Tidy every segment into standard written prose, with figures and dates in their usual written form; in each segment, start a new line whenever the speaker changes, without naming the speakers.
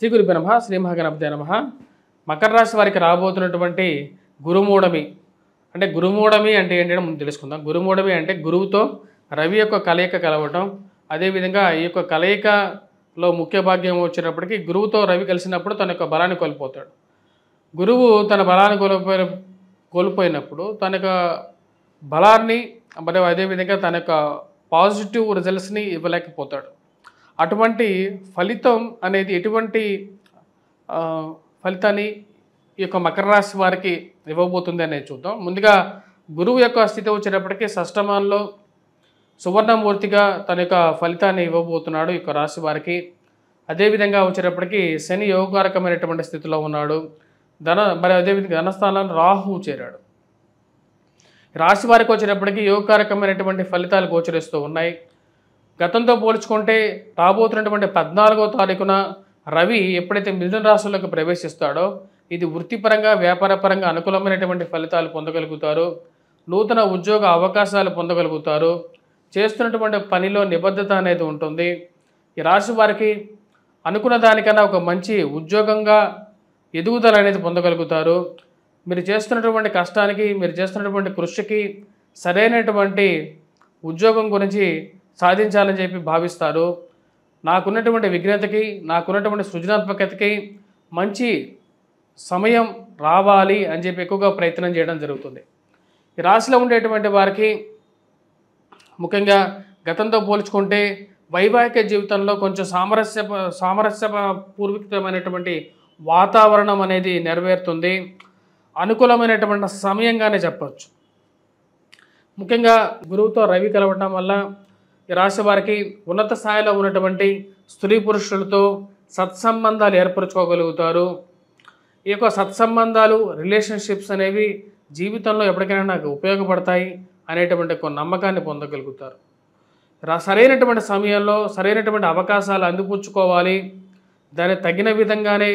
శ్రీ గురుభ్యో నమః. శ్రీ మహాగణపతే నమః. మకర రాశి వారికి రాబోతున్నటువంటి గురుమూఢమి అంటే గురుమూఢమి అంటే ఏంటంటే ముందు తెలుసుకుందాం. గురుమూఢమి అంటే గురువుతో రవి యొక్క కలయిక కలవటం. అదేవిధంగా ఈ యొక్క కలయికలో ముఖ్య భాగ్యం వచ్చినప్పటికీ గురువుతో రవి కలిసినప్పుడు తన యొక్క బలాన్ని కోల్పోతాడు. గురువు తన బలాన్ని కోల్పోయినప్పుడు తన యొక్క బలాన్ని మరియు అదేవిధంగా తన యొక్క పాజిటివ్ రిజల్ట్స్ని ఇవ్వలేకపోతాడు. అటువంటి ఫలితం అనేది ఎటువంటి ఫలితాన్ని ఈ యొక్క మకర రాశి వారికి ఇవ్వబోతుంది అనేది చూద్దాం. ముందుగా గురువు యొక్క స్థితి వచ్చేటప్పటికీ షష్టమంలో సువర్ణమూర్తిగా తన యొక్క ఫలితాన్ని ఇవ్వబోతున్నాడు ఈ యొక్క రాశి వారికి. అదేవిధంగా వచ్చేటప్పటికీ శని యోగకారకమైనటువంటి స్థితిలో ఉన్నాడు. మరి అదేవిధంగా ధనస్థానంలో రాహువు చేరాడు. రాశి వారికి వచ్చేటప్పటికీ యోగకారకమైనటువంటి ఫలితాలు గోచరిస్తూ ఉన్నాయి. గతంతో పోల్చుకుంటే రాబోతున్నటువంటి 14వ తారీఖున రవి ఎప్పుడైతే మిథున రాశిలోకి ప్రవేశిస్తాడో ఇది వృత్తిపరంగా వ్యాపారపరంగా అనుకూలమైనటువంటి ఫలితాలు పొందగలుగుతారు. నూతన ఉద్యోగ అవకాశాలు పొందగలుగుతారు. చేస్తున్నటువంటి పనిలో నిబద్ధత అనేది ఉంటుంది. ఈ రాశి వారికి అనుకున్న దానికన్నా ఒక మంచి ఉద్యోగంగా ఎదుగుదల అనేది పొందగలుగుతారు. మీరు చేస్తున్నటువంటి కష్టానికి మీరు చేస్తున్నటువంటి కృషికి సరైనటువంటి ఉద్యోగం గురించి సాధించాలని చెప్పి భావిస్తారు. నాకున్నటువంటి విఘ్నతకి నాకున్నటువంటి సృజనాత్మకతకి మంచి సమయం రావాలి అని చెప్పి ఎక్కువగా ప్రయత్నం చేయడం జరుగుతుంది. ఈ రాశిలో ఉండేటువంటి వారికి ముఖ్యంగా గతంతో పోల్చుకుంటే వైవాహిక జీవితంలో కొంచెం సామరస్యపూర్వకమైనటువంటి వాతావరణం అనేది నెరవేరుతుంది. అనుకూలమైనటువంటి సమయంగానే చెప్పచ్చు. ముఖ్యంగా గురువుతో రవి కలవడం వల్ల ఈ రాశి వారికి ఉన్నత స్థాయిలో ఉన్నటువంటి స్త్రీ పురుషులతో సత్సంబంధాలు ఏర్పరచుకోగలుగుతారు. ఈ యొక్క సత్సంబంధాలు రిలేషన్షిప్స్ అనేవి జీవితంలో ఎప్పటికైనా నాకు ఉపయోగపడతాయి అనేటువంటి ఒక నమ్మకాన్ని పొందగలుగుతారు. సరైనటువంటి సమయంలో సరైనటువంటి అవకాశాలు అందిపుచ్చుకోవాలి, దానికి తగిన విధంగానే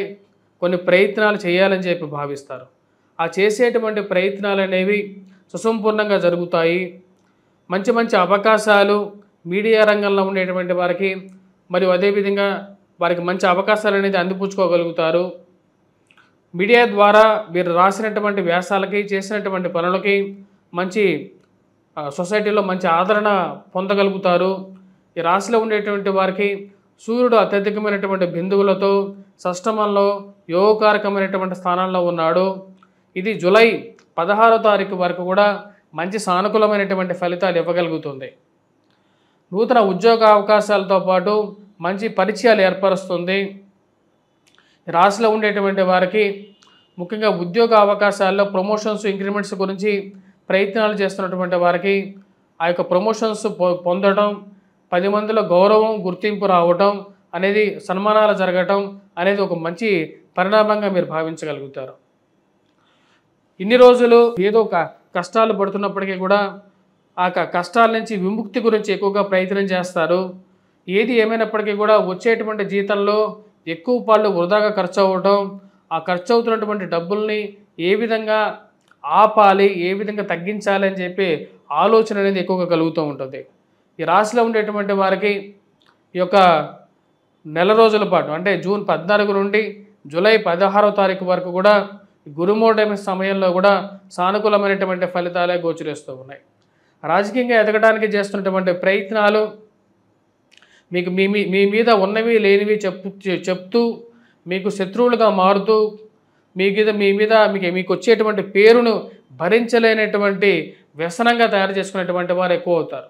కొన్ని ప్రయత్నాలు చేయాలని చెప్పి భావిస్తారు. ఆ చేసేటువంటి ప్రయత్నాలు అనేవి సుసంపూర్ణంగా జరుగుతాయి. మంచి మంచి అవకాశాలు మీడియా రంగంలో ఉండేటువంటి వారికి మరియు అదేవిధంగా వారికి మంచి అవకాశాలు అనేది అందిపుచ్చుకోగలుగుతారు. మీడియా ద్వారా మీరు రాసినటువంటి వ్యాసాలకి చేసినటువంటి పనులకి మంచి సొసైటీలో మంచి ఆదరణ పొందగలుగుతారు. ఈ రాశిలో ఉండేటువంటి వారికి సూర్యుడు అత్యధికమైనటువంటి బిందువులతో షష్టమంలో యోగకారకమైనటువంటి స్థానంలో ఉన్నాడు. ఇది జూలై 16వ తారీఖు వరకు కూడా మంచి సానుకూలమైనటువంటి ఫలితాలు ఇవ్వగలుగుతుంది. నూతన ఉద్యోగ అవకాశాలతో పాటు మంచి పరిచయాలు ఏర్పరుస్తుంది. రాశిలో ఉండేటువంటి వారికి ముఖ్యంగా ఉద్యోగ అవకాశాల్లో ప్రమోషన్స్ ఇంక్రిమెంట్స్ గురించి ప్రయత్నాలు చేస్తున్నటువంటి వారికి ఆ యొక్క ప్రమోషన్స్ పొందడం, 10 మందిలో గౌరవం గుర్తింపు రావటం అనేది సన్మానాలు జరగటం అనేది ఒక మంచి పరిణామంగా మీరు భావించగలుగుతారు. ఇన్ని రోజులు ఏదో కష్టాలు పడుతున్నప్పటికీ కూడా ఆ కష్టాల నుంచి విముక్తి గురించి ఎక్కువగా ప్రయత్నం చేస్తారు. ఏది ఏమైనప్పటికీ కూడా వచ్చేటువంటి జీతంలో ఎక్కువ పాళ్ళు వృధాగా ఖర్చు అవ్వటం, ఆ ఖర్చు అవుతున్నటువంటి డబ్బుల్ని ఏ విధంగా ఆపాలి, ఏ విధంగా తగ్గించాలి అని చెప్పి ఆలోచన అనేది ఎక్కువగా కలుగుతూ ఉంటుంది. ఈ రాశిలో ఉండేటువంటి వారికి ఈ యొక్క నెల రోజుల పాటు అంటే జూన్ 14 నుండి జూలై 16వ తారీఖు వరకు కూడా గురుమూఢమి సమయంలో కూడా సానుకూలమైనటువంటి ఫలితాలే గోచరిస్తూ ఉన్నాయి. రాజకీయంగా ఎదగడానికి చేస్తున్నటువంటి ప్రయత్నాలు మీకు మీ మీద ఉన్నవి లేనివి చెప్తూ మీకు శత్రువులుగా మారుతూ మీకు వచ్చేటువంటి పేరును భరించలేనటువంటి వ్యసనంగా తయారు చేసుకునేటువంటి వారు ఎక్కువ అవుతారు.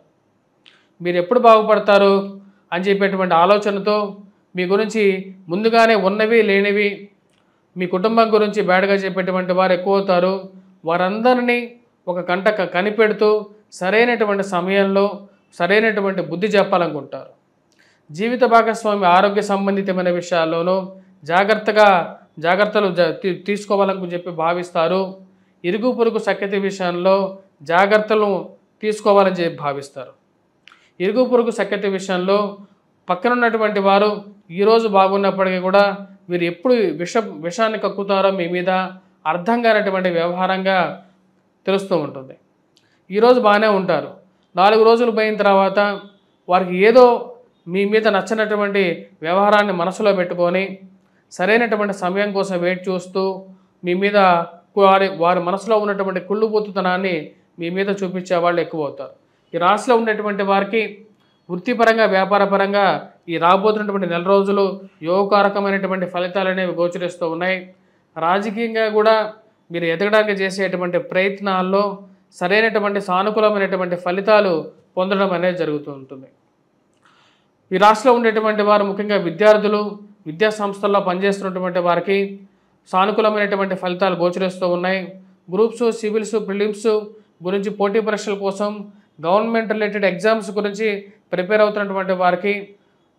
మీరు ఎప్పుడు బాగుపడతారు అని చెప్పేటువంటి ఆలోచనతో మీ గురించి ముందుగానే ఉన్నవి లేనివి మీ కుటుంబం గురించి బ్యాడ్గా చెప్పేటువంటి వారు ఎక్కువ అవుతారు. వారందరినీ ఒక కంట కనిపెడుతూ సరైనటువంటి సమయంలో సరైనటువంటి బుద్ధి చెప్పాలనుకుంటారు. జీవిత భాగస్వామి ఆరోగ్య సంబంధితమైన విషయాల్లోనూ జాగ్రత్తలు తీసుకోవాలని చెప్పి భావిస్తారు. ఇరుగు పొరుగు సఖ్యత విషయంలో జాగ్రత్తలు తీసుకోవాలని చెప్పి భావిస్తారు. ఇరుగు పొరుగు సఖ్యత విషయంలో పక్కన ఉన్నటువంటి వారు ఈరోజు బాగున్నప్పటికీ కూడా వీరు ఎప్పుడు విషాన్ని కక్కుతారో మీ మీద అర్థం కానటువంటి వ్యవహారంగా తెలుస్తూ ఉంటుంది. ఈరోజు బాగానే ఉంటారు, 4 రోజులు పోయిన తర్వాత వారికి ఏదో మీ మీద నచ్చనటువంటి వ్యవహారాన్ని మనసులో పెట్టుకొని సరైనటువంటి సమయం కోసం వెయిట్ చూస్తూ మీ మీద వారి మనసులో ఉన్నటువంటి కుళ్ళుబోతుతనాన్ని మీ మీద చూపించే వాళ్ళు ఎక్కువ అవుతారు. ఈ రాశిలో ఉన్నటువంటి వారికి వృత్తిపరంగా వ్యాపారపరంగా ఈ రాబోతున్నటువంటి నెల రోజులు యోగకారకమైనటువంటి ఫలితాలు అనేవి గోచరిస్తూ ఉన్నాయి. రాజకీయంగా కూడా మీరు ఎదగడానికి చేసేటువంటి ప్రయత్నాల్లో సరైనటువంటి సానుకూలమైనటువంటి ఫలితాలు పొందడం అనేది జరుగుతూ ఉంటుంది. ఈ రాశిలో ఉండేటువంటి వారు ముఖ్యంగా విద్యార్థులు, విద్యా సంస్థల్లో పనిచేస్తున్నటువంటి వారికి సానుకూలమైనటువంటి ఫలితాలు గోచరిస్తూ ఉన్నాయి. గ్రూప్స్, సివిల్స్, ప్రిలిమ్స్ గురించి పోటీ పరీక్షల కోసం గవర్నమెంట్ రిలేటెడ్ ఎగ్జామ్స్ గురించి ప్రిపేర్ అవుతున్నటువంటి వారికి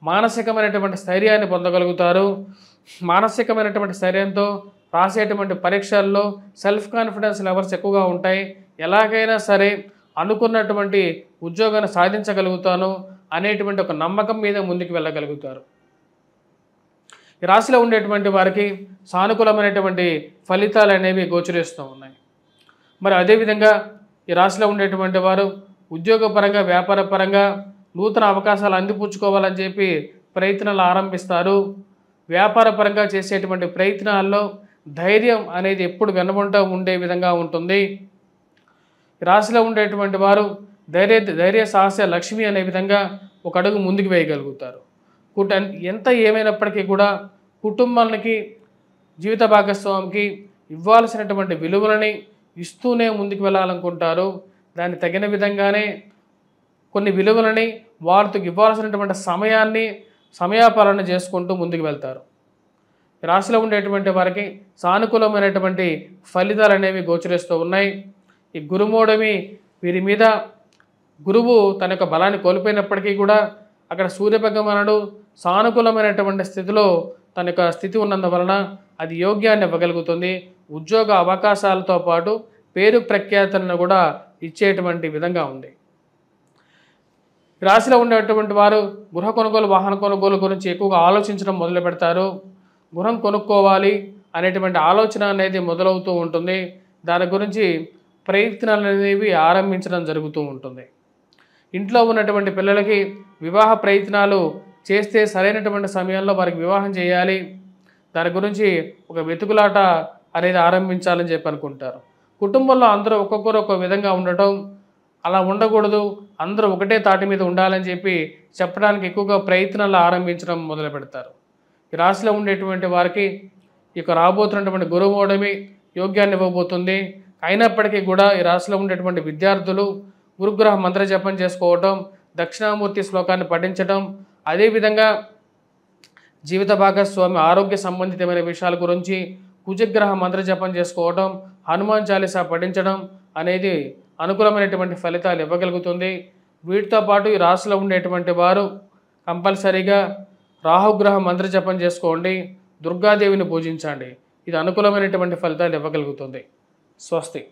మానసికమైనటువంటి స్థైర్యాన్ని పొందగలుగుతారు. మానసికమైనటువంటి స్థైర్యంతో రాసేటువంటి పరీక్షల్లో సెల్ఫ్ కాన్ఫిడెన్స్ లెవెల్స్ ఎక్కువగా ఉంటాయి. ఎలాగైనా సరే అనుకున్నటువంటి ఉద్యోగాన్ని సాధించగలుగుతాను అనేటువంటి ఒక నమ్మకం మీద ముందుకు వెళ్ళగలుగుతారు. ఈ రాశిలో ఉండేటువంటి వారికి సానుకూలమైనటువంటి ఫలితాలు అనేవి గోచరిస్తూ ఉన్నాయి. మరి అదేవిధంగా ఈ రాశిలో ఉండేటువంటి వారు ఉద్యోగపరంగా, వ్యాపారపరంగా నూతన అవకాశాలు అందిపుచ్చుకోవాలని చెప్పి ప్రయత్నాలు ఆరంభిస్తారు. వ్యాపారపరంగా చేసేటువంటి ప్రయత్నాల్లో ధైర్యం అనేది ఎప్పుడు వెనుబంట ఉండే విధంగా ఉంటుంది. రాశిలో ఉండేటువంటి వారు ధైర్య సాహస లక్ష్మి అనే విధంగా ఒక అడుగు ముందుకు వేయగలుగుతారు. ఎంత ఏమైనప్పటికీ కూడా కుటుంబానికి, జీవిత భాగస్వామికి ఇవ్వాల్సినటువంటి విలువలని ఇస్తూనే ముందుకు వెళ్ళాలనుకుంటారు. దానికి తగిన విధంగానే కొన్ని విలువలని వారితో ఇవ్వాల్సినటువంటి సమయాపాలన చేసుకుంటూ ముందుకు వెళ్తారు. రాశిలో ఉండేటువంటి వారికి సానుకూలమైనటువంటి ఫలితాలు అనేవి గోచరిస్తూ ఉన్నాయి. ఈ గురుమూఢమి వీరి మీద గురువు తన యొక్క బలాన్ని కోల్పోయినప్పటికీ కూడా అక్కడ సూర్యభగవానుడు సానుకూలమైనటువంటి స్థితిలో తన యొక్క స్థితి ఉన్నందువలన అది యోగ్యాన్ని ఇవ్వగలుగుతుంది. ఉద్యోగ అవకాశాలతో పాటు పేరు ప్రఖ్యాతులను కూడా ఇచ్చేటువంటి విధంగా ఉంది. రాశిలో ఉండేటువంటి వారు గృహ కొనుగోలు, వాహన కొనుగోలు గురించి ఎక్కువగా ఆలోచించడం మొదలు పెడతారు. గృహం కొనుక్కోవాలి అనేటువంటి ఆలోచన అనేది మొదలవుతూ ఉంటుంది. దాని గురించి ప్రయత్నాలు అనేవి ఆరంభించడం జరుగుతూ ఉంటుంది. ఇంట్లో ఉన్నటువంటి పిల్లలకి వివాహ ప్రయత్నాలు చేస్తే సరైనటువంటి సమయంలో వారికి వివాహం చేయాలి, దాని గురించి ఒక వెతుకులాట అనేది ఆరంభించాలని చెప్పి అనుకుంటారు. కుటుంబంలో అందరూ ఒక్కొక్కరు ఒక విధంగా ఉండటం, అలా ఉండకూడదు, అందరూ ఒకటే తాటి మీద ఉండాలని చెప్పి చెప్పడానికి ఎక్కువగా ప్రయత్నాలు ఆరంభించడం మొదలు పెడతారు. ఈ రాశిలో ఉండేటువంటి వారికి ఇక రాబోతున్నటువంటి గురుమూఢమి యోగ్యాన్ని ఇవ్వబోతుంది. అయినప్పటికీ కూడా ఈ రాశిలో ఉండేటువంటి విద్యార్థులు గురుగ్రహ మంత్ర జపం చేసుకోవటం, దక్షిణామూర్తి శ్లోకాన్ని పఠించటం, అదేవిధంగా జీవిత భాగస్వామి ఆరోగ్య సంబంధితమైన విషయాల గురించి కుజగ్రహ మంత్ర జపం చేసుకోవటం, హనుమాన్ చాలీసా పఠించడం అనేది అనుకూలమైనటువంటి ఫలితాలు ఇవ్వగలుగుతుంది. వీటితో పాటు ఈ రాశిలో ఉండేటువంటి వారు కంపల్సరీగా రాహుగ్రహ మంత్ర జపం చేసుకోండి, దుర్గాదేవిని పూజించండి. ఇది అనుకూలమైనటువంటి ఫలితాలు ఇవ్వగలుగుతుంది. స్వస్తి.